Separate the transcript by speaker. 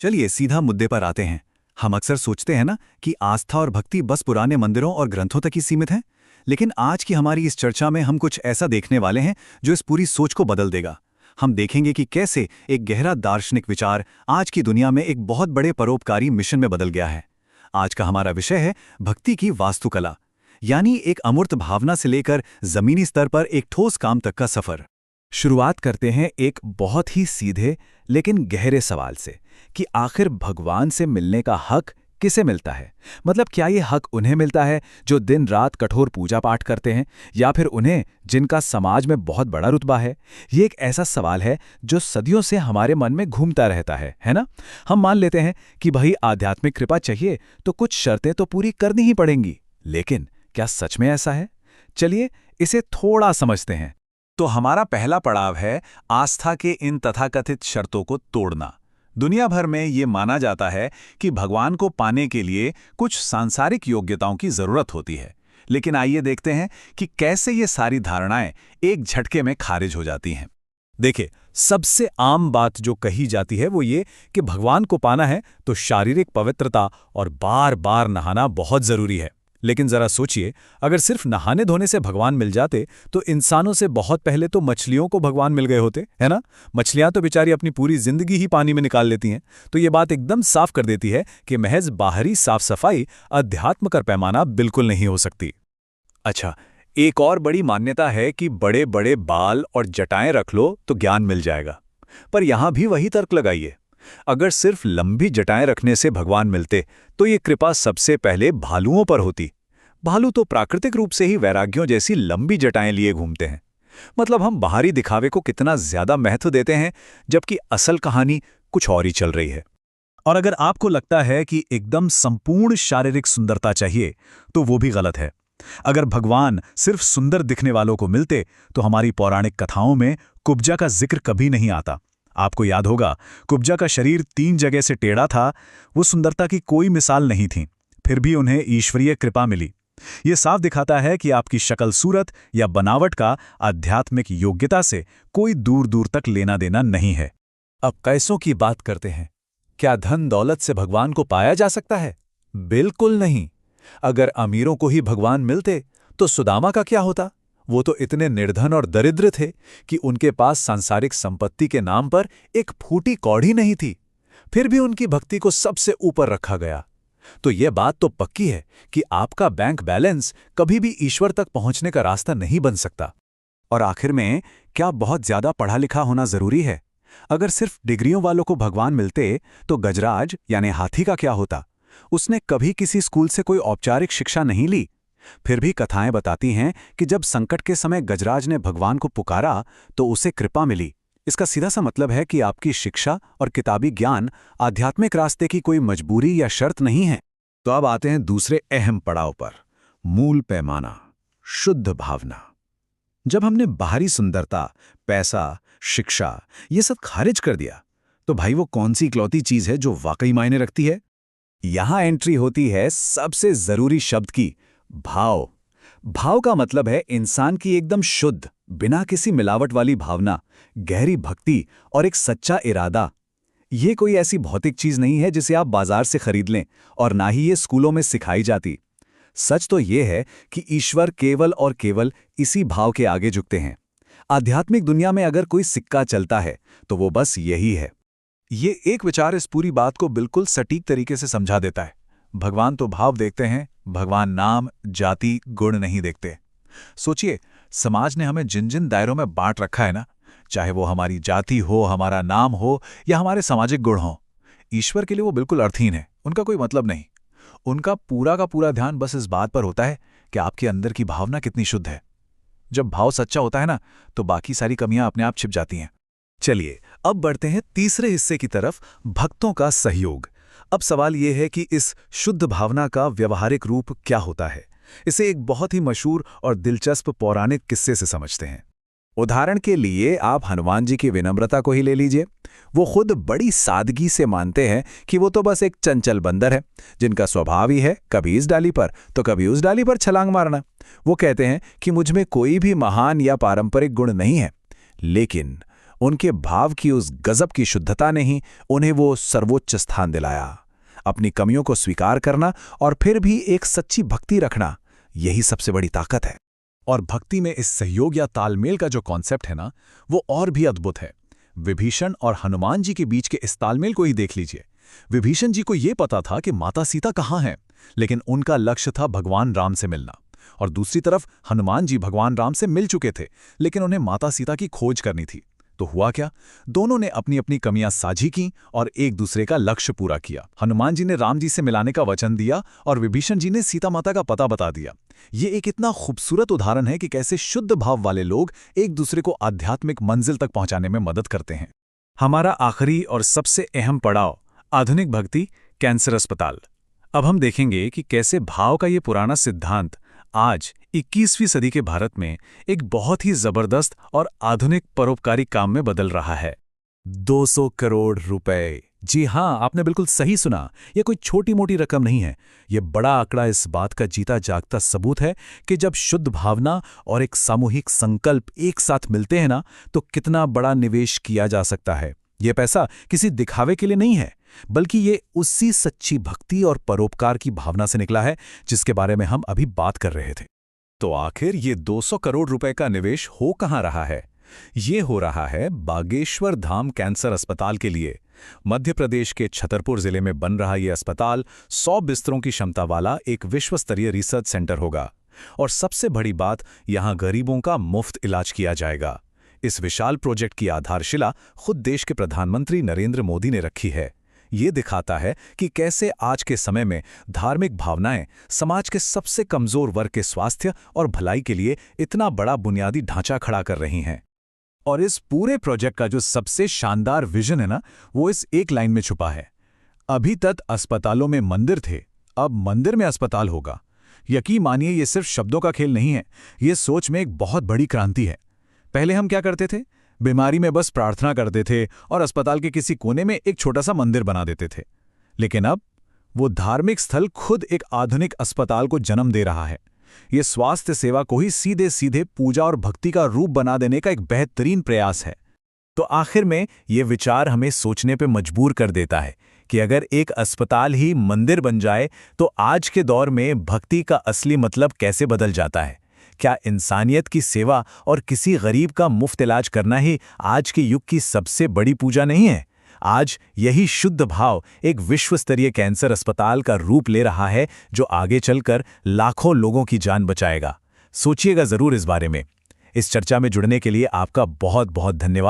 Speaker 1: चलिए सीधा मुद्दे पर आते हैं। हम अक्सर सोचते हैं ना कि आस्था और भक्ति बस पुराने मंदिरों और ग्रंथों तक ही सीमित है। लेकिन आज की हमारी इस चर्चा में हम कुछ ऐसा देखने वाले हैं जो इस पूरी सोच को बदल देगा। हम देखेंगे कि कैसे एक गहरा दार्शनिक विचार आज की दुनिया में एक बहुत बड़े परोपकारी मिशन में बदल गया है। आज का हमारा विषय है भक्ति की वास्तुकला, यानी एक अमूर्त भावना से लेकर जमीनी स्तर पर एक ठोस काम तक का सफर।
Speaker 2: शुरुआत करते हैं एक बहुत ही सीधे लेकिन गहरे सवाल से कि आखिर भगवान से मिलने का हक किसे मिलता है। मतलब क्या ये हक उन्हें मिलता है जो दिन रात कठोर पूजा पाठ करते हैं, या फिर उन्हें जिनका समाज में बहुत बड़ा रुतबा है। ये एक ऐसा सवाल है जो सदियों से हमारे मन में घूमता रहता है ना। हम मान लेते हैं कि भाई आध्यात्मिक कृपा चाहिए तो कुछ शर्तें तो पूरी करनी ही पड़ेंगी, लेकिन क्या सच में ऐसा है? चलिए इसे थोड़ा समझते हैं।
Speaker 1: तो हमारा पहला पड़ाव है आस्था के इन तथाकथित शर्तों को तोड़ना। दुनिया भर में ये माना जाता है कि भगवान को पाने के लिए कुछ सांसारिक योग्यताओं की जरूरत होती है। लेकिन आइए देखते हैं कि कैसे ये सारी धारणाएं एक झटके में खारिज हो जाती हैं।
Speaker 2: देखिए, सबसे आम बात जो कही जाती है वो ये कि भगवान को पाना है तो शारीरिक पवित्रता और बार बार नहाना बहुत जरूरी है। लेकिन जरा सोचिए, अगर सिर्फ नहाने धोने से भगवान मिल जाते तो इंसानों से बहुत पहले तो मछलियों को भगवान मिल गए होते, है ना। मछलियां तो बेचारी अपनी पूरी जिंदगी ही पानी में निकाल लेती हैं। तो ये बात एकदम साफ कर देती है कि महज बाहरी साफ सफाई अध्यात्म का पैमाना बिल्कुल नहीं हो सकती।
Speaker 1: अच्छा, एक और बड़ी मान्यता है कि बड़े बड़े बाल और जटाएं रख लो तो ज्ञान मिल जाएगा। पर यहां भी वही तर्क लगाइए। अगर सिर्फ लंबी जटाएं रखने से भगवान मिलते तो ये कृपा सबसे पहले भालुओं पर होती। भालू तो प्राकृतिक रूप से ही वैराग्यों जैसी लंबी जटाएं लिए घूमते हैं। मतलब हम बाहरी दिखावे को कितना ज्यादा महत्व देते हैं, जबकि असल कहानी कुछ और ही चल रही है।
Speaker 2: और अगर आपको लगता है कि एकदम संपूर्ण शारीरिक सुंदरता चाहिए तो वो भी गलत है। अगर भगवान सिर्फ सुंदर दिखने वालों को मिलते तो हमारी पौराणिक कथाओं में कुब्जा का जिक्र कभी नहीं आता। आपको याद होगा, कुब्जा का शरीर 3 जगह से टेढ़ा था। वो सुंदरता की कोई मिसाल नहीं थी, फिर भी उन्हें ईश्वरीय कृपा मिली। ये साफ दिखाता है कि आपकी शक्ल सूरत या बनावट का आध्यात्मिक योग्यता से कोई दूर दूर तक लेना देना नहीं है।
Speaker 1: अब कैसों की बात करते हैं। क्या धन दौलत से भगवान को पाया जा सकता है? बिल्कुल नहीं। अगर अमीरों को ही भगवान मिलते तो सुदामा का क्या होता? वो तो इतने निर्धन और दरिद्र थे कि उनके पास सांसारिक संपत्ति के नाम पर एक फूटी कौड़ी नहीं थी। फिर भी उनकी भक्ति को सबसे ऊपर रखा गया। तो यह बात तो पक्की है कि आपका बैंक बैलेंस कभी भी ईश्वर तक पहुंचने का रास्ता नहीं बन सकता। और आखिर में, क्या बहुत ज्यादा पढ़ा लिखा होना जरूरी है? अगर सिर्फ डिग्रियों वालों को भगवान मिलते तो गजराज यानी हाथी का क्या होता? उसने कभी किसी स्कूल से कोई औपचारिक शिक्षा नहीं ली। फिर भी कथाएं बताती हैं कि जब संकट के समय गजराज ने भगवान को पुकारा तो उसे कृपा मिली। इसका सीधा सा मतलब है कि आपकी शिक्षा और किताबी ज्ञान आध्यात्मिक रास्ते की कोई मजबूरी या शर्त नहीं है।
Speaker 2: तो अब आते हैं दूसरे अहम पड़ाव पर, मूल पैमाना, शुद्ध भावना। जब हमने बाहरी सुंदरता, पैसा, शिक्षा ये सब खारिज कर दिया तो भाई वो कौन सी इकलौती चीज है जो वाकई मायने रखती है?
Speaker 1: यहां एंट्री होती है सबसे जरूरी शब्द की, भाव। भाव का मतलब है इंसान की एकदम शुद्ध, बिना किसी मिलावट वाली भावना, गहरी भक्ति और एक सच्चा इरादा। ये कोई ऐसी भौतिक चीज नहीं है जिसे आप बाजार से खरीद लें, और ना ही ये स्कूलों में सिखाई जाती। सच तो ये है कि ईश्वर केवल और केवल इसी भाव के आगे झुकते हैं। आध्यात्मिक दुनिया में अगर कोई सिक्का चलता है तो वो बस यही है। ये एक विचार इस पूरी बात को बिल्कुल सटीक तरीके से समझा देता है। भगवान तो भाव देखते हैं, भगवान नाम, जाति, गुण नहीं देखते। सोचिए, समाज ने हमें जिन जिन दायरों में बांट रखा है ना, चाहे वो हमारी जाति हो, हमारा नाम हो या हमारे सामाजिक गुण हो, ईश्वर के लिए वो बिल्कुल अर्थहीन है। उनका कोई मतलब नहीं। उनका पूरा का पूरा ध्यान बस इस बात पर होता है कि आपके अंदर की भावना कितनी शुद्ध है। जब भाव सच्चा होता है ना, तो बाकी सारी कमियां अपने आप छिप जाती हैं।
Speaker 2: चलिए अब बढ़ते हैं तीसरे हिस्से की तरफ, भक्तों का सहयोग। अब सवाल यह है कि इस शुद्ध भावना का व्यवहारिक रूप क्या होता है। इसे एक बहुत ही मशहूर और दिलचस्प पौराणिक किस्से से समझते हैं।
Speaker 1: उदाहरण के लिए आप हनुमान जी की विनम्रता को ही ले लीजिए। वो खुद बड़ी सादगी से मानते हैं कि वो तो बस एक चंचल बंदर है, जिनका स्वभाव ही है कभी इस डाली पर तो कभी उस डाली पर छलांग मारना। वो कहते हैं कि मुझ में कोई भी महान या पारंपरिक गुण नहीं है, लेकिन
Speaker 2: उनके भाव की उस गजब की शुद्धता ने ही उन्हें वो सर्वोच्च स्थान दिलाया। अपनी कमियों को स्वीकार करना और फिर भी एक सच्ची भक्ति रखना, यही सबसे बड़ी ताकत है।
Speaker 1: और भक्ति में इस सहयोग या तालमेल का जो कॉन्सेप्ट है ना, वो और भी अद्भुत है। विभीषण और हनुमान जी के बीच के इस तालमेल को ही देख लीजिए। विभीषण जी को ये पता था कि माता सीता कहाँ हैं, लेकिन उनका लक्ष्य था भगवान राम से मिलना। और दूसरी तरफ हनुमान जी भगवान राम से मिल चुके थे, लेकिन उन्हें माता सीता की खोज करनी थी। तो हुआ क्या, दोनों ने अपनी अपनी कमियां साझी की और एक दूसरे का लक्ष्य पूरा किया। हनुमान जी ने राम जी से मिलाने का वचन दिया और विभीषण जी ने सीता माता का पता बता दिया। ये एक इतना खूबसूरत उदाहरण है कि कैसे शुद्ध भाव वाले लोग एक दूसरे को आध्यात्मिक मंजिल तक पहुंचाने में मदद करते हैं।
Speaker 2: हमारा आखिरी और सबसे अहम पड़ाव, आधुनिक भक्ति, कैंसर अस्पताल। अब हम देखेंगे कि कैसे भाव का ये पुराना सिद्धांत आज 21वीं सदी के भारत में एक बहुत ही जबरदस्त और आधुनिक परोपकारी काम में बदल रहा है। 200 करोड़ रुपए। जी हां, आपने बिल्कुल सही सुना। यह कोई छोटी मोटी रकम नहीं है। यह बड़ा आंकड़ा इस बात का जीता जागता सबूत है कि जब शुद्ध भावना और एक सामूहिक संकल्प एक साथ मिलते हैं ना, तो कितना बड़ा निवेश किया जा सकता है। यह पैसा किसी दिखावे के लिए नहीं है, बल्कि ये उसी सच्ची भक्ति और परोपकार की भावना से निकला है जिसके बारे में हम अभी बात कर रहे थे।
Speaker 1: तो आखिर ये 200 करोड़ रुपए का निवेश हो कहाँ रहा है? ये हो रहा है बागेश्वर धाम कैंसर अस्पताल के लिए। मध्य प्रदेश के छतरपुर जिले में बन रहा ये अस्पताल 100 बिस्तरों की क्षमता वाला एक विश्व स्तरीय रिसर्च सेंटर होगा। और सबसे बड़ी बात, यहाँ गरीबों का मुफ्त इलाज किया जाएगा। इस विशाल प्रोजेक्ट की आधारशिला खुद देश के प्रधानमंत्री नरेंद्र मोदी ने रखी है। ये दिखाता है कि कैसे आज के समय में धार्मिक भावनाएं समाज के सबसे कमजोर वर्ग के स्वास्थ्य और भलाई के लिए इतना बड़ा बुनियादी ढांचा खड़ा कर रही हैं।
Speaker 2: और इस पूरे प्रोजेक्ट का जो सबसे शानदार विजन है ना, वो इस एक लाइन में छुपा है। अभी तक अस्पतालों में मंदिर थे, अब मंदिर में अस्पताल होगा। यकीन मानिए, ये सिर्फ शब्दों का खेल नहीं है, ये सोच में एक बहुत बड़ी क्रांति है। पहले हम क्या करते थे? बीमारी में बस प्रार्थना करते थे और अस्पताल के किसी कोने में एक छोटा सा मंदिर बना देते थे। लेकिन अब वो धार्मिक स्थल खुद एक आधुनिक अस्पताल को जन्म दे रहा है। ये स्वास्थ्य सेवा को ही सीधे सीधे पूजा और भक्ति का रूप बना देने का एक बेहतरीन प्रयास है। तो आखिर में ये विचार हमें सोचने पे मजबूर कर देता है कि अगर एक अस्पताल ही मंदिर बन जाए तो आज के दौर में भक्ति का असली मतलब कैसे बदल जाता है। क्या इंसानियत की सेवा और किसी गरीब का मुफ्त इलाज करना ही आज के युग की सबसे बड़ी पूजा नहीं है? आज यही शुद्ध भाव एक विश्व स्तरीय कैंसर अस्पताल का रूप ले रहा है, जो आगे चलकर लाखों लोगों की जान बचाएगा। सोचिएगा जरूर इस बारे में। इस चर्चा में जुड़ने के लिए आपका बहुत बहुत धन्यवाद।